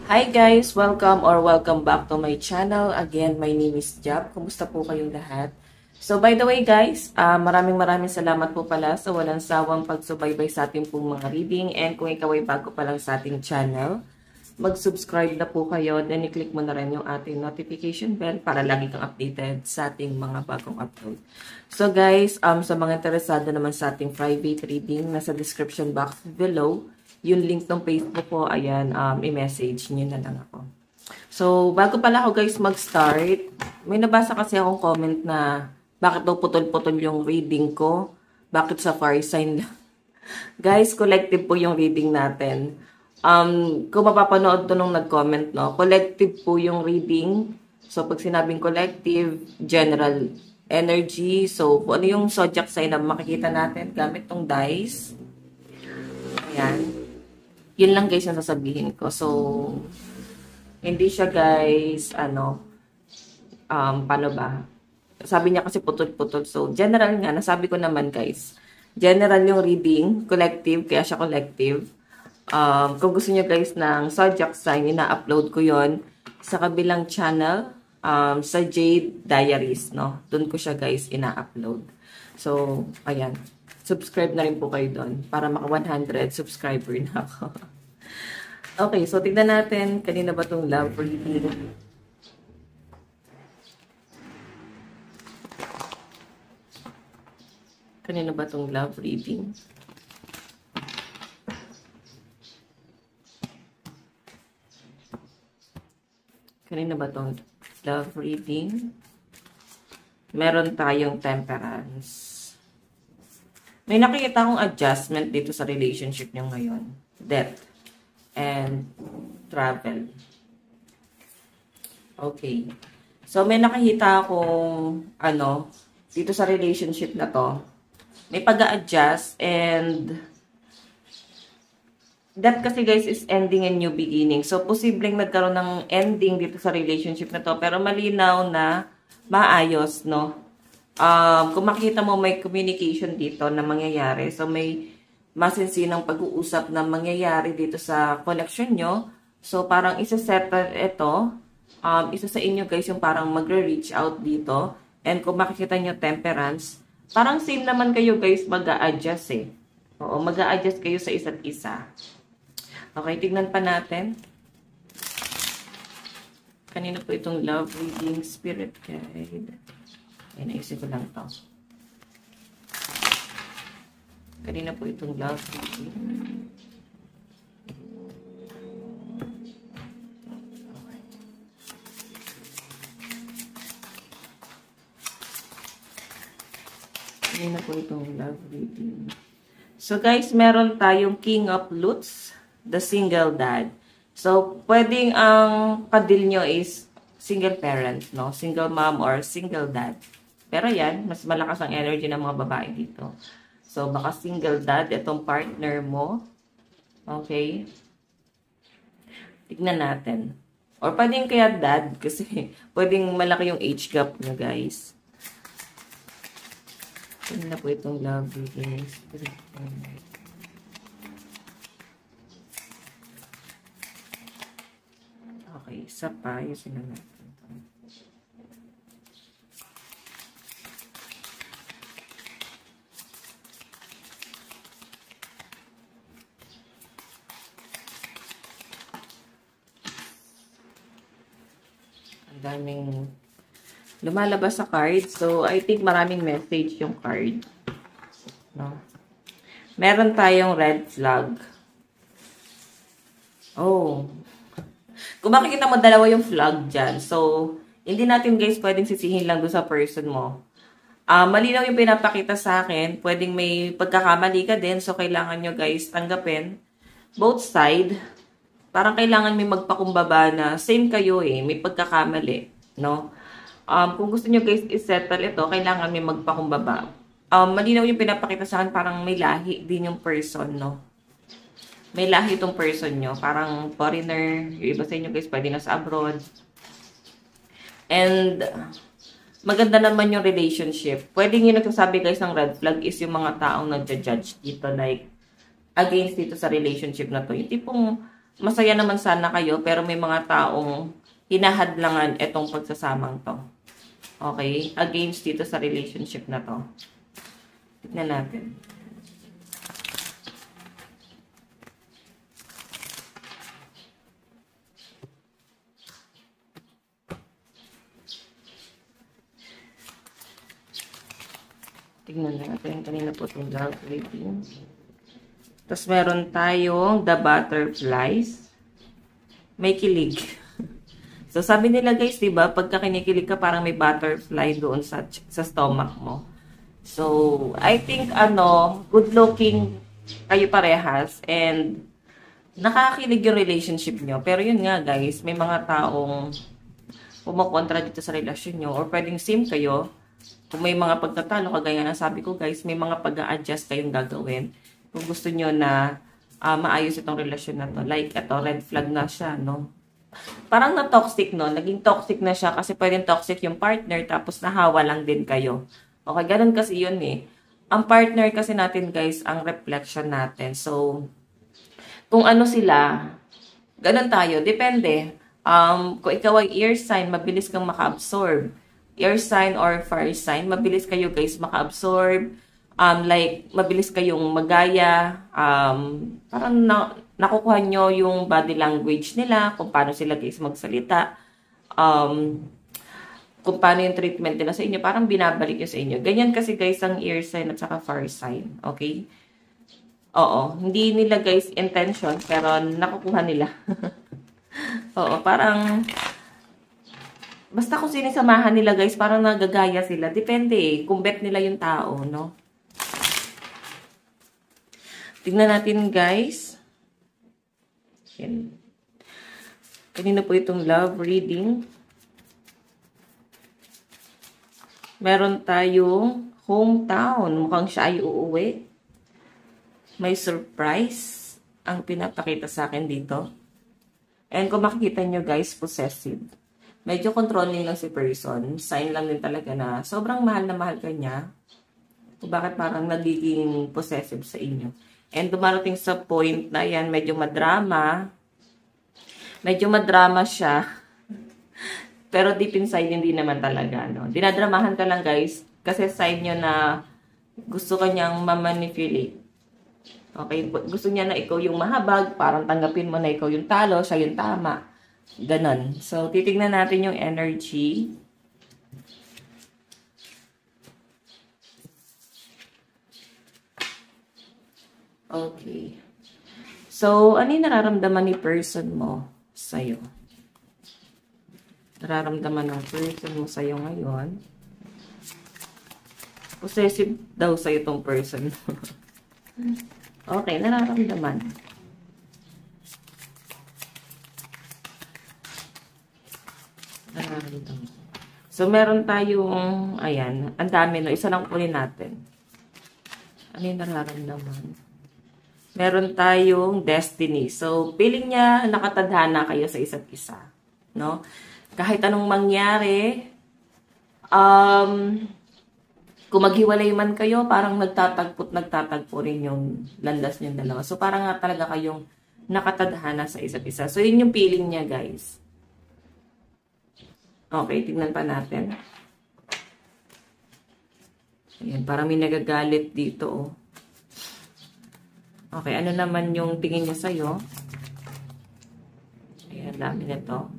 Hi guys! Welcome back to my channel. Again, my name is Jab. Kumusta po kayong lahat? So by the way guys, maraming salamat po pala sa walang sawang pagsubaybay sa ating pong mga reading. And kung ikaw ay bago pa lang sa ating channel, mag-subscribe na po kayo. Then i-click mo na rin yung ating notification bell para lagi kang updated sa ating mga bagong upload. So guys, sa mga interesado naman sa ating private reading, nasa description box below, yung link ng Facebook ko, ayan, i-message nyo na lang ako. So, bago pala ako guys mag-start, may nabasa kasi akong comment na bakit daw putol-putol yung reading ko? Bakit sa fire sign lang? Guys, collective po yung reading natin. Kung mapapanood to nung nag-comment, no? Collective po yung reading. So, pag sinabing collective, general energy. So, kung ano yung zodiac sign na makikita natin gamit tong dice. Ayan. Yun lang guys yung sasabihin ko. So, hindi siya guys, paano ba? Sabi niya kasi putol-putol. So, general nga, nasabi ko naman guys. General yung reading, collective, kaya siya collective. Kung gusto niyo guys ng zodiac sign, ina-upload ko yon sa kabilang channel, sa Jade Diaries, no? Doon ko siya guys ina-upload. So, ayan. Subscribe na rin po kayo doon para maka 100 subscriber na ako. Okay, so tignan natin kanina ba itong love reading. Kanina ba itong love reading? Kanina ba itong love reading? Meron tayong temperance. May nakikita akong adjustment dito sa relationship niyo ngayon. Death. And travel. Okay. So, may nakikita akong, dito sa relationship na to. May pag-a-adjust and that kasi guys is ending and new beginning. So, posibleng nagkaroon ng ending dito sa relationship na to. Pero malinaw na maayos, no? Kung makikita mo may communication dito na mangyayari. So, may masinsinang pag-uusap na mangyayari dito sa connection nyo. So, parang isa-settle ito. Isa sa inyo guys yung parang magre-reach out dito. And kung makikita nyo temperance, parang same naman kayo guys mag-a-adjust eh. Oo, mag-a-adjust kayo sa isa't isa. Okay, tignan pa natin. Kanina po itong love reading spirit guide. Ay, naisip ko lang ito. Kanina po itong love reading. Okay. Kanina po itong love reading. So guys, meron tayong King of Lutes, the single dad. So, pwedeng ang kadil nyo is single parent, no? Single mom or single dad. Pero yan, mas malakas ang energy ng mga babae dito. So, baka single dad, itong partner mo. Okay? Tignan natin. Or pwedeng kaya dad, kasi pwedeng malaki yung age gap nyo, guys. Tignan na po itong love reading. Okay, isa pa. Yusin na natin. Daming lumalabas sa card. So, I think maraming message yung card. No? Meron tayong red flag. Oh. Kung makikita mo, dalawa yung flag dyan. So, hindi natin guys pwedeng sisihin lang doon sa person mo. Malinaw yung pinapakita sa akin. Pwedeng may pagkakamali ka din. So, kailangan nyo guys tanggapin. Both side. Parang kailangan may magpakumbaba na same kayo eh, may pagkakamali, no? Kung gusto nyo guys i-settle ito, kailangan may magpakumbaba. Malinaw yung pinapakita sa akin, parang may lahi din yung person, no? May lahi itong person nyo, parang foreigner, yung iba sa inyo guys, pwede nasa abroad. And maganda naman yung relationship. Pwede nyo nagsasabi guys ng red flag is yung mga taong nagja-judge dito, like, against dito sa relationship na to. Yung tipong masaya naman sana kayo, pero may mga taong hinahadlangan itong pagsasamang to. Okay? Against dito sa relationship na to. Tignan natin. Tignan natin. Kanina po itong love reading. Tapos meron tayong the butterflies. May kilig. So sabi nila guys, diba, pagka kinikilig ka parang may butterfly doon sa stomach mo. So, I think good looking kayo parehas and nakakilig yung relationship nyo. Pero yun nga guys, may mga taong pumukontra dito sa relasyon nyo or pwedeng same kayo. Kung may mga pagtatalo, kagaya na sabi ko guys, may mga pag-a-adjust kayong gagawin. Kung gusto nyo na maayos itong relasyon na to. Like, ito, red flag na siya, no? Parang na-toxic, no? Naging toxic na siya kasi pwedeng toxic yung partner tapos nahawa lang din kayo. Okay, ganun kasi yun eh. Ang partner kasi natin guys, ang reflection natin. So, kung ano sila, ganun tayo. Depende. Kung ikaw ay air sign, mabilis kang maka-absorb. Air sign or fire sign, mabilis kayo guys maka-absorb. Like, mabilis kayong magaya. Parang nakukuha nyo yung body language nila, kung paano sila guys magsalita. Kung paano yung treatment nila sa inyo, parang binabalik nyo sa inyo. Ganyan kasi guys ang air sign at saka fire sign. Okay? Oo. Hindi nila guys intention, pero nakukuha nila. Oo, parang basta kung sinisamahan nila guys, parang nagagaya sila. Depende eh, kung bet nila yung tao, no? Tignan natin guys. Yan. Kanina po itong love reading. Meron tayong hometown. Mukhang siya ay uuwi. May surprise ang pinapakita sa akin dito. And kung makikita nyo guys, possessive. Medyo controlling lang si person. Sign lang din talaga na sobrang mahal na mahal ka niya. Kung bakit parang nagiging possessive sa inyo. And dumarating sa point na yan, medyo madrama. Medyo madrama siya. Pero deep inside, hindi naman talaga. No? Dinadramahan ka lang guys. Kasi side nyo na gusto kanyang mamanipulate. Okay? Gusto niya na ikaw yung mahabag. Parang tanggapin mo na ikaw yung talo, siya yung tama. Ganon. So, titignan natin yung energy. Okay. So, ano yung nararamdaman ni person mo sa'yo? Nararamdaman ng person mo sa'yo ngayon. Possessive daw sa'yo tong person mo. Okay, nararamdaman. So, meron tayong, ayan, ang dami, no? Isa lang kunin natin. Ano yung nararamdaman? Meron tayong destiny. So, feeling niya, nakatadhana kayo sa isa't isa. No? Kahit anong mangyari, kung maghiwalay man kayo, parang nagtatagpo rin yung landas niyong dalawa. So, parang nga talaga kayong nakatadhana sa isa't isa. So, yun yung feeling niya, guys. Okay, tignan pa natin. Ayan, parang may nagagalit dito, oh. Okay, ano naman yung tingin niya sa'yo? Ayan, dami nito.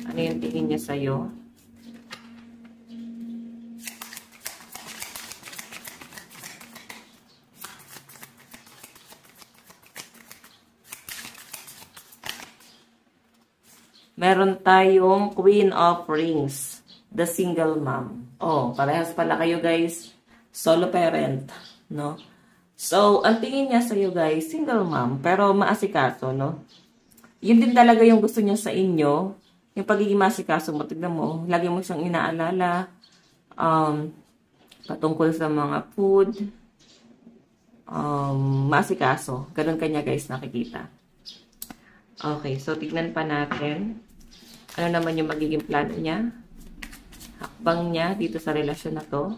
Ano yung tingin niya sa'yo? Meron tayong Queen of Rings, the single mom. Oh, parehas pala kayo guys, solo parent, no? So, ang tingin niya sa iyo guys, single mom, pero maasikaso, no? Yun din talaga yung gusto niya sa inyo, yung pagiging maasikaso mo. Tignan mo, lagi mo siyang inaalala, patungkol sa mga food, maasikaso. Ganun kanya guys nakikita. Okay, so tignan pa natin. Ano naman yung magiging plano niya? Hakbang niya dito sa relasyon na to.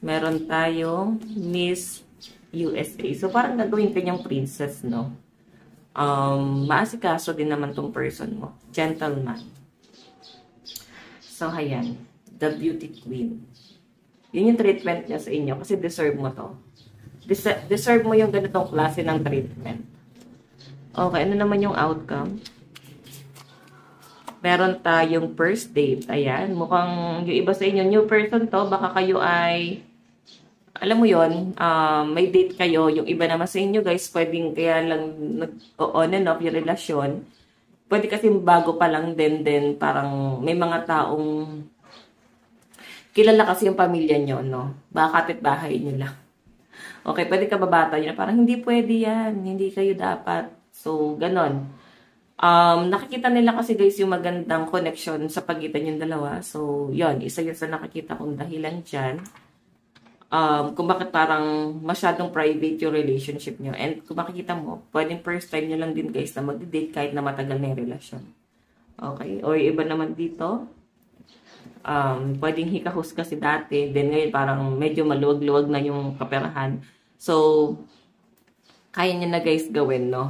Meron tayong Miss USA. So, parang gagawin kanyang princess, no? Maasikaso din naman tong person mo. Gentleman. So, ayan. The Beauty Queen. Yun yung treatment niya sa inyo kasi deserve mo to. Deserve mo yung ganitong klase ng treatment. Okay, ano naman yung outcome? Meron tayong first date. Ayan, mukhang yung iba sa inyo, new person to. Baka kayo ay, alam mo yon, may date kayo. Yung iba naman sa inyo, guys, pwedeng kaya lang on and off yung relasyon. Pwede kasi bago pa lang din parang may mga taong kilala kasi yung pamilya nyo, no? Baka kapitbahay nyo lang. Okay, pwede ka babata nyo na parang hindi pwede yan. Hindi kayo dapat. So, ganon. Nakikita nila kasi guys yung magandang connection sa pagitan yung dalawa. So, yon, isa yun sa nakikita kong dahilan dyan. Kung bakit parang masyadong private yung relationship nyo. And kung makikita mo, pwedeng first time nyo lang din guys na mag-date kahit na matagal na yung relasyon. Okay? Or iba naman dito, pwedeng hikahus kasi dati, then ngayon parang medyo maluwag-luwag na yung kaperahan. So, kaya nyo na guys gawin, no?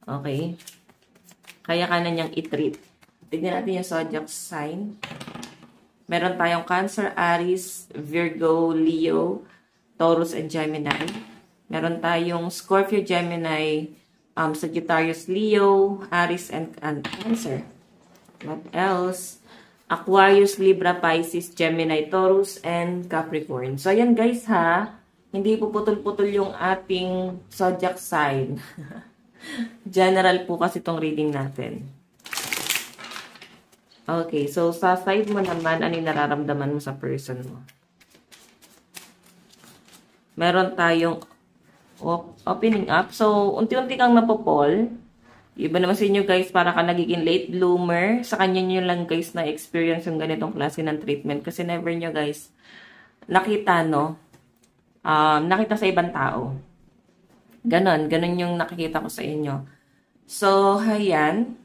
Okay? Kaya ka na niyang i-treat. Tignan natin yung zodiac sign. Meron tayong Cancer, Aries, Virgo, Leo, Taurus, and Gemini. Meron tayong Scorpio, Gemini, Sagittarius, Leo, Aries, and Cancer. What else? Aquarius, Libra, Pisces, Gemini, Taurus, and Capricorn. So, ayan guys ha. Hindi po putol-putol yung ating zodiac sign. General po kasi itong reading natin. Okay, so sa side mo naman, ano yung nararamdaman mo sa person mo? Meron tayong opening up. So, unti-unti kang napopol. Iba naman sa inyo guys, para ka nagiging late bloomer. Sa kanya nyo lang guys na experience yung ganitong klase ng treatment. Kasi never nyo guys nakita, no? Nakita sa ibang tao. Ganon yung nakikita ko sa inyo. So, ayan.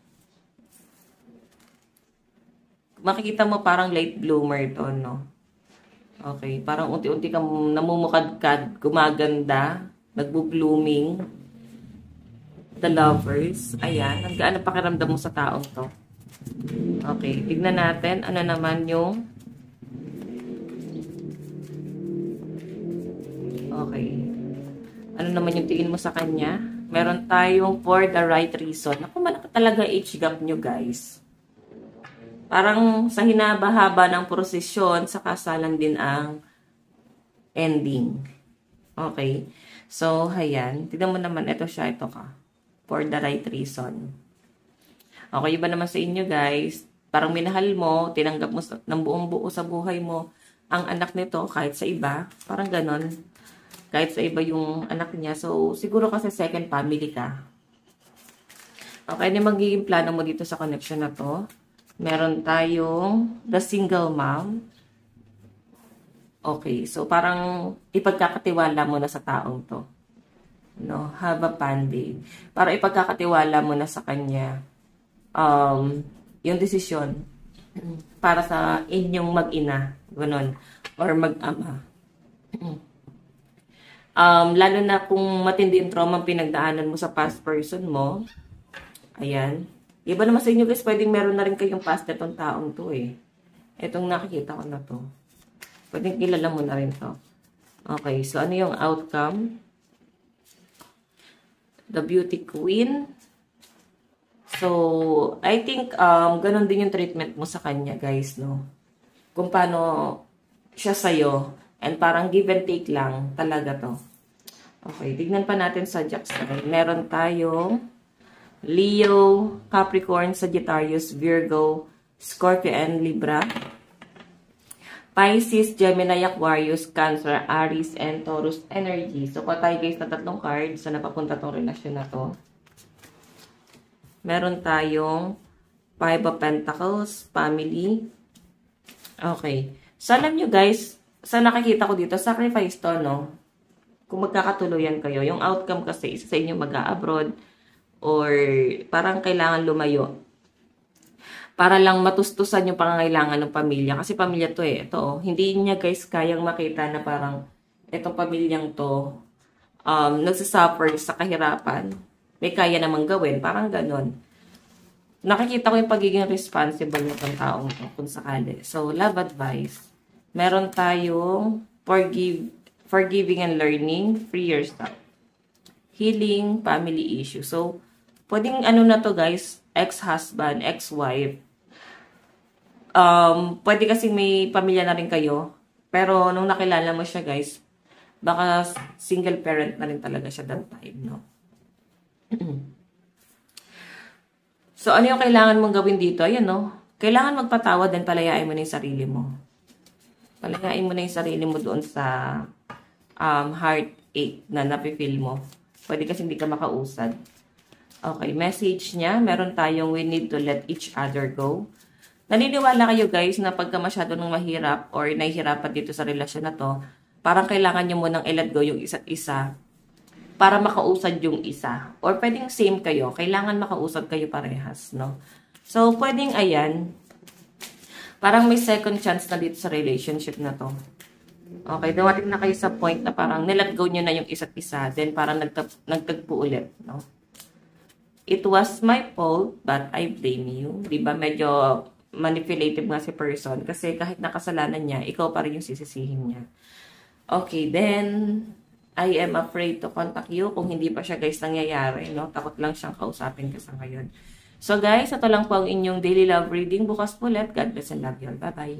Makikita mo parang late bloomer to, no? Okay, parang unti-unti kang namumukadkad, gumaganda, nagbo-blooming. The Lovers. Ayan, ang gaan ang pakiramdam mo sa taong to. Okay, tignan natin ano naman yung okay. Ano naman yung tingin mo sa kanya? Meron tayong for the right reason. Naku, malaki talaga age gap nyo, guys. Parang sa hinaba-haba ng prosesyon, sa kasalan din ang ending. Okay. So, ayan. Tignan mo naman, ito siya, ito ka. For the right reason. Okay, iba naman sa inyo, guys. Parang minahal mo, tinanggap mo ng buong buo sa buhay mo ang anak nito, kahit sa iba. Parang ganon. Kahit sa iba yung anak niya. So, siguro kasi second family ka. Okay, ano magiging plano mo dito sa connection na to? Meron tayong the single mom. Okay, so parang ipagkakatiwala mo na sa taong to. No, have a pandey. Para ipagkakatiwala mo na sa kanya yung desisyon para sa inyong mag-ina. Ganon. Or mag-ama. Lalo na kung matindi yung trauma ang pinagdaanan mo sa past person mo. Ayan. Iba naman sa inyo guys, pwedeng meron na rin kayong past na itong taong to eh. Itong nakikita ko na to. Pwedeng kilala mo na rin to. Okay, so ano yung outcome? The Beauty Queen. So, I think ganun din yung treatment mo sa kanya guys, no? Kung paano siya sa'yo. And parang give and take lang talaga to. Okay, tignan pa natin sa zodiac sign. Meron tayong Leo, Capricorn, Sagittarius, Virgo, Scorpio, and Libra. Pisces, Gemini, Aquarius, Cancer, Aries, and Taurus energy. So, pa tayo guys na tatlong cards sa napapunta tong relasyon na to. Meron tayong Five of Pentacles, family. Okay. So, alam nyo guys, sa nakikita ko dito, sacrifice to, no? Kung magkakatuluyan kayo, yung outcome kasi isa sa inyo mag-a-abroad or parang kailangan lumayo para lang matustusan yung pangangailangan ng pamilya. Kasi pamilya to eh. Ito, hindi niya guys kayang makita na parang itong pamilyang to nagsasuffer sa kahirapan, may kaya namang gawin. Parang ganon. Nakikita ko yung pagiging responsible ng taong to kung sakali. So, love advice. Meron tayong forgiving and learning, free yourself. Healing, family issue. So, pwedeng ano na to guys, ex-husband, ex-wife. Pwede kasing may pamilya na rin kayo. Pero nung nakilala mo siya guys, baka single parent na rin talaga siya that time, no? So, ano yung kailangan mong gawin dito? Ayan, no? Kailangan magpatawad and palayain mo na yung sarili mo. Palayain mo na yung sarili mo doon sa heartache na napipil mo. Pwede kasi hindi ka makausad. Okay, message niya. Meron tayong we need to let each other go. Naniniwala kayo guys na pagka masyado nang mahirap or nahihirapan dito sa relasyon na to, parang kailangan nyo munang i-let go yung isa't isa para makausad yung isa. Or pwedeng same kayo. Kailangan makausad kayo parehas, no? So, pwedeng ayan. Parang may second chance na dito sa relationship na to. Okay, dumating na kayo sa point na parang nilet go nyo na yung isa't isa. Then parang nagtagpo ulit, no? It was my fault, but I blame you. Diba? Medyo manipulative nga si person. Kasi kahit nakasalanan niya, ikaw pa rin yung sisisihin niya. Okay, then I am afraid to contact you kung hindi pa siya guys nangyayari, no? Takot lang siyang kausapin ka sa ngayon. So guys, ito lang po ang inyong daily love reading. Bukas po ulit. God bless and love you all. Bye-bye.